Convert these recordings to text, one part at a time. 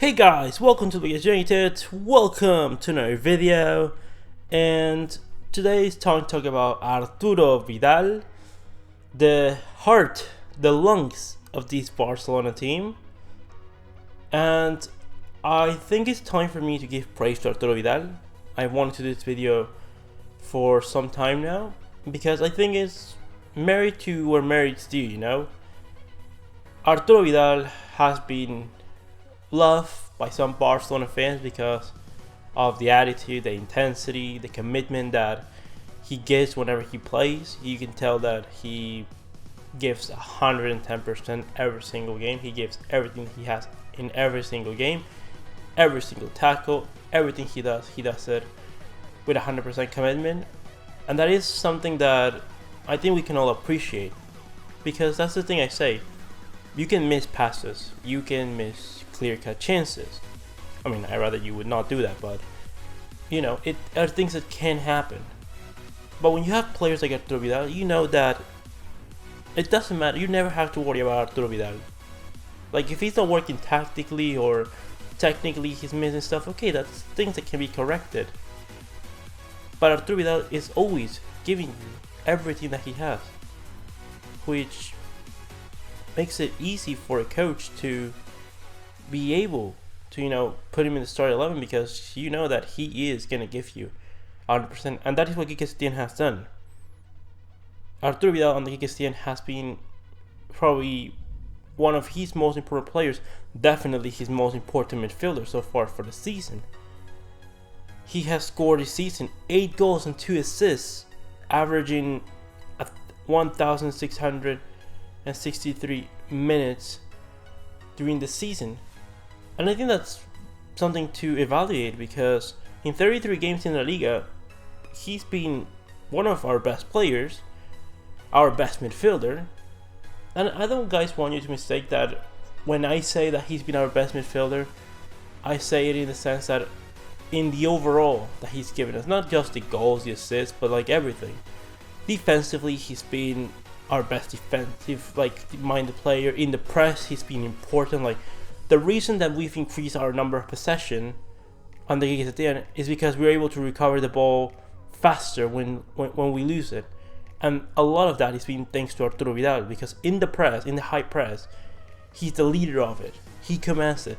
Hey guys, welcome to the United. Welcome to another video, and today is time to talk about Arturo Vidal, the heart, the lungs of this Barcelona team. And I think it's time for me to give praise to Arturo Vidal. I wanted to do this video for some time now because I think it's merit to where merit's due, you know. Arturo Vidal has been loved by some Barcelona fans because of the attitude, the intensity, the commitment that he gives whenever he plays. You can tell that he gives 110% every single game. He gives everything he has in every single game, every single tackle, everything he does it with 100% commitment. And that is something that I think we can all appreciate, because that's the thing I say. You can miss passes, you can miss clear-cut chances. I mean, I'd rather you would not do that, but you know, it are things that can happen. But when you have players like Arturo Vidal, you know that it doesn't matter. You never have to worry about Arturo Vidal. Like, if he's not working tactically or technically he's missing stuff, okay, that's things that can be corrected. But Arturo Vidal is always giving you everything that he has, which makes it easy for a coach to be able to, you know, put him in the starting 11, because you know that he is going to give you 100%. And that is what Quique Setién has done. Arturo Vidal on the Quique Setién has been probably one of his most important players, definitely his most important midfielder so far for the season. He has scored this season 8 goals and 2 assists, averaging 1,663 minutes during the season. And I think that's something to evaluate, because in 33 games in La Liga, he's been one of our best players, our best midfielder. And I don't, guys, want you to mistake that when I say that he's been our best midfielder, I say it in the sense that in the overall that he's given us, not just the goals, the assists, but like everything. Defensively, he's been our best defensive, like, minded player. In the press, he's been important. Like, the reason that we've increased our number of possession on the Quique Setién is because we're able to recover the ball faster when we lose it. And a lot of that has been thanks to Arturo Vidal, because in the press, in the high press, he's the leader of it. He commands it.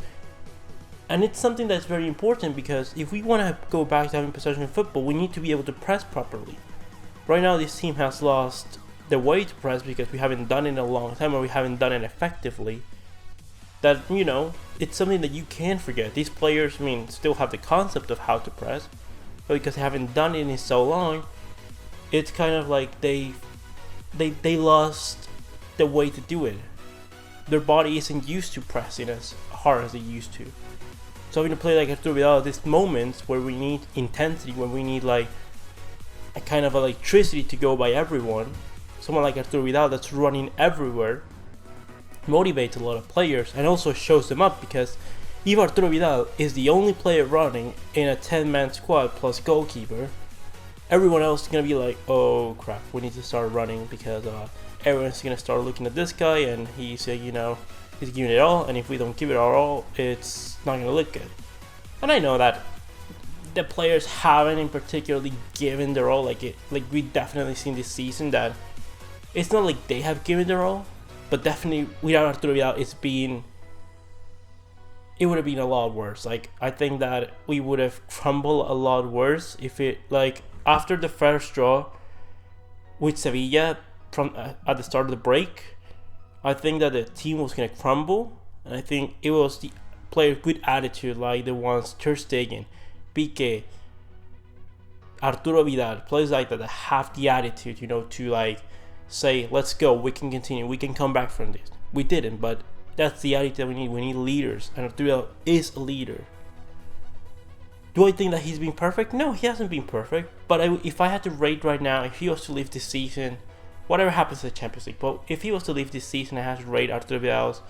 And it's something that's very important, because if we want to go back to having possession in football, we need to be able to press properly. Right now, this team has lost the way to press because we haven't done it in a long time, or we haven't done it effectively. That, you know, it's something that you can't forget. These players, I mean, still have the concept of how to press, but because they haven't done it in so long, it's kind of like they lost the way to do it. Their body isn't used to pressing as hard as they used to. So when you play like Arturo Vidal, these moments where we need intensity, when we need like a kind of electricity to go by everyone, someone like Arturo Vidal that's running everywhere motivates a lot of players and also shows them up, because if Arturo Vidal is the only player running in a 10-man squad plus goalkeeper, everyone else is going to be like, oh crap, we need to start running, because everyone's going to start looking at this guy and he's, you know, he's giving it all, and if we don't give it our all, it's not going to look good. And I know that the players haven't particularly given their all, like we definitely seen this season that it's not like they have given their all, but definitely without Arturo Vidal, it would have been a lot worse. Like, I think that we would have crumbled a lot worse if it, like, after the first draw with Sevilla from at the start of the break, I think that the team was gonna crumble, and I think it was the players with attitude, like the ones Ter Stegen, Piqué, Arturo Vidal, players like that have the attitude, you know, to like say, let's go, we can continue, we can come back from this. We didn't, but that's the attitude that we need. We need leaders, and Arturo is a leader. Do I think that he's been perfect? No, he hasn't been perfect. But if I had to rate right now, if he was to leave this season, whatever happens in the Champions League, but if he was to leave this season, I had to rate Arturo Vidal's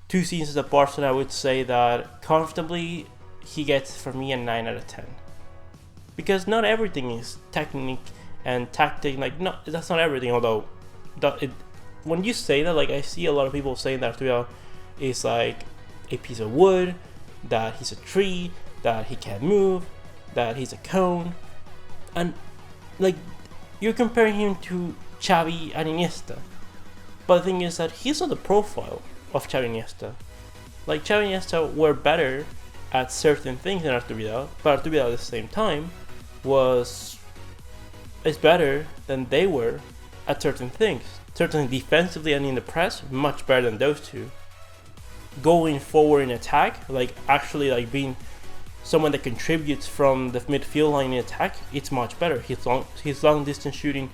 2 seasons at Barcelona, I would say that comfortably he gets, for me, a 9 out of 10. Because not everything is technique and tactic, like, no, that's not everything. Although when you say that, like, I see a lot of people saying that Arturo is like a piece of wood, that he's a tree, that he can't move, that he's a cone, and like you're comparing him to Xavi and Iniesta. But the thing is that he's not the profile of Xavi and Iniesta. Like Xavi and Iniesta were better at certain things than Arturo Vidal, but Arturo Vidal at the same time is better than they were at certain things. Certainly defensively and in the press, much better than those two. Going forward in attack, like actually like being someone that contributes from the midfield line in attack, it's much better. His long distance shooting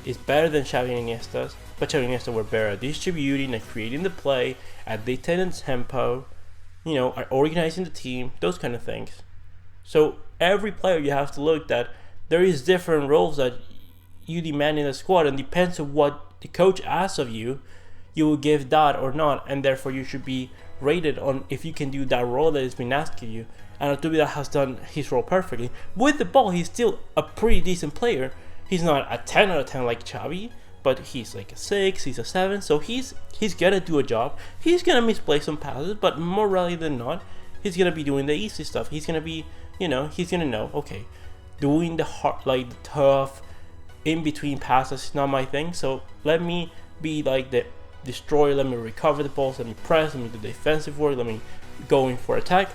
is better than Xavi and Iniesta's, but Xavi and Iniesta were better at distributing and creating the play, at dictating tempo, at organizing the team, those kind of things. So every player you have to look that there is different roles that you demand in the squad, and depends on what the coach asks of you, you will give that or not, and therefore you should be rated on if you can do that role that has been asked of you. And Arturo Vidal has done his role perfectly. With the ball, he's still a pretty decent player. He's not a 10 out of 10 like Xavi, but he's like a 6, he's a 7, so he's gonna do a job. He's gonna misplay some passes, but more rarely than not, he's gonna be doing the easy stuff. He's gonna be, he's gonna know, okay, doing the hard, like the tough, in between passes is not my thing. So let me be like the destroyer. Let me recover the balls. Let me press. Let me do defensive work. Let me go in for attack.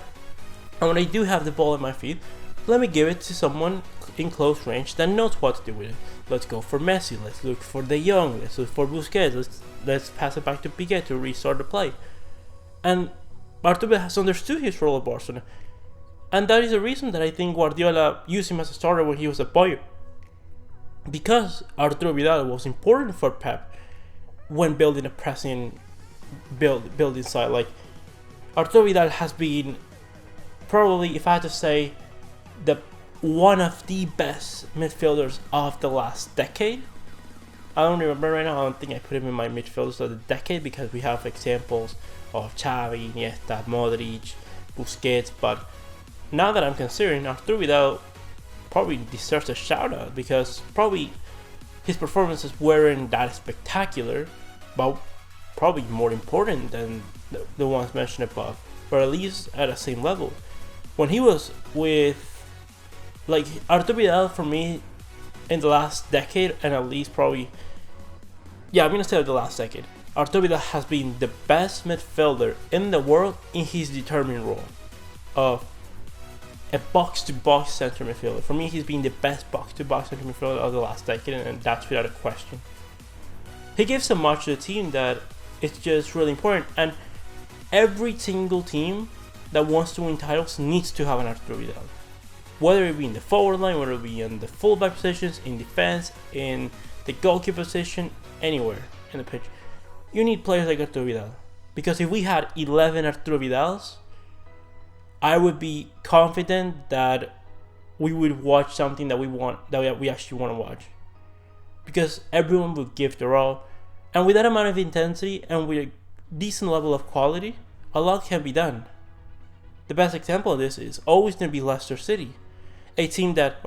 And when I do have the ball at my feet, let me give it to someone in close range that knows what to do with it. Let's go for Messi. Let's look for De Jong. Let's look for Busquets. Let's pass it back to Piqué to restart the play. And Arturo has understood his role at Barcelona. And that is the reason that I think Guardiola used him as a starter when he was at Bayern. Because Arturo Vidal was important for Pep when building a pressing building side. Like Arturo Vidal has been probably, if I had to say, one of the best midfielders of the last decade. I don't remember right now. I don't think I put him in my midfielders of the decade because we have examples of Xavi, Iniesta, Modric, Busquets. But now that I'm considering, Arturo Vidal probably deserves a shout out because probably his performances weren't that spectacular, but probably more important than the ones mentioned above, or at least at the same level. When he was with, like, Arturo Vidal for me in the last decade, and at least probably, I'm gonna say the last decade, Arturo Vidal has been the best midfielder in the world in his determined role of a box-to-box center midfielder. For me, he's been the best box-to-box center midfielder of the last decade, and that's without a question. He gives so much to the team that it's just really important, and every single team that wants to win titles needs to have an Arturo Vidal. Whether it be in the forward line, whether it be in the fullback positions, in defense, in the goalkeeper position, anywhere in the pitch, you need players like Arturo Vidal. Because if we had 11 Arturo Vidals, I would be confident that we would watch something that we actually want to watch. Because everyone would give their all, and with that amount of intensity and with a decent level of quality, a lot can be done. The best example of this is always going to be Leicester City, a team that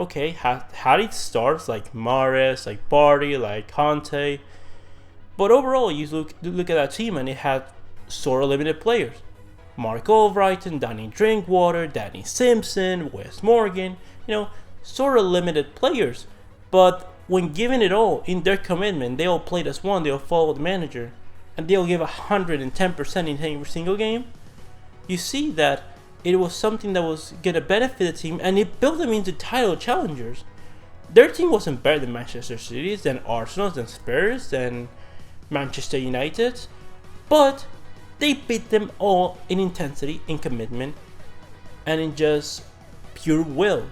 had its stars like Mahrez, like Barty, like Conte, but overall you look at that team and it had sort of limited players. Mark Albrighton, Danny Drinkwater, Danny Simpson, Wes Morgan, sort of limited players. But when given it all in their commitment, they all played as one, they all followed the manager, and they all give 110% in every single game. You see that it was something that was going to benefit the team, and it built them into title challengers. Their team wasn't better than Manchester City's, than Arsenal's, than Spurs, than Manchester United, but they beat them all in intensity, in commitment, and in just pure will.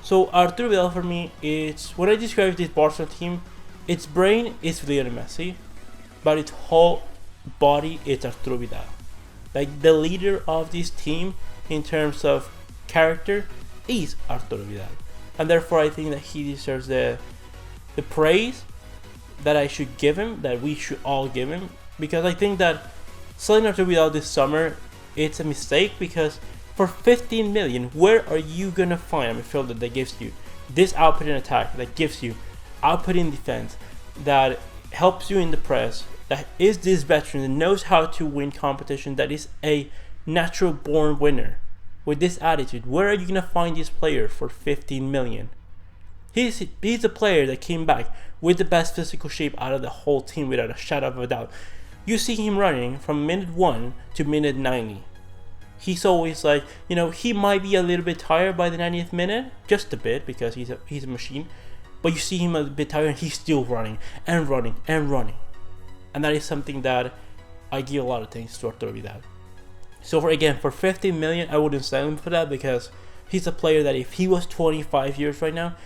So Arturo Vidal for me, it's when I describe this Barcelona team, its brain is Lionel Messi, but its whole body is Arturo Vidal. Like the leader of this team in terms of character is Arturo Vidal, and therefore I think that he deserves the praise that I should give him, that we should all give him, because I think that selling Arturo Vidal this summer, it's a mistake, because for 15 million, where are you gonna find a midfielder that gives you this output in attack, that gives you output in defense, that helps you in the press, that is this veteran, that knows how to win competition, that is a natural born winner? with this attitude, where are you gonna find this player for 15 million? He's a player that came back with the best physical shape out of the whole team without a shadow of a doubt. You see him running from minute 1 to minute 90. He's always like, you know, he might be a little bit tired by the 90th minute, just a bit, because he's a machine. But you see him a bit tired and he's still running and running and running. And that is something that I give a lot of thanks to Arturo Vidal. So for 15 million, I wouldn't sell him for that, because he's a player that if he was 25 years right now,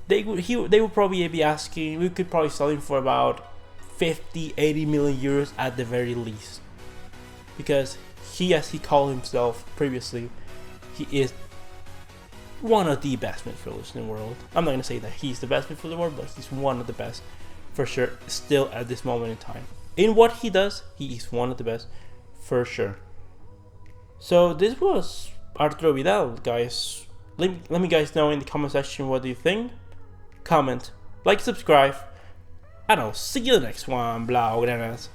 they would probably be asking, we could probably sell him for about 50-80 million euros at the very least. Because he, as he called himself previously, he is one of the best midfielders in the world. I'm not going to say that he's the best midfielder in the world, but he's one of the best for sure, still at this moment in time. In what he does, he is one of the best for sure. So this was Arturo Vidal, guys. Let me guys know in the comment section what do you think. Comment, like, subscribe, and I'll see you in the next one. Blaugranas.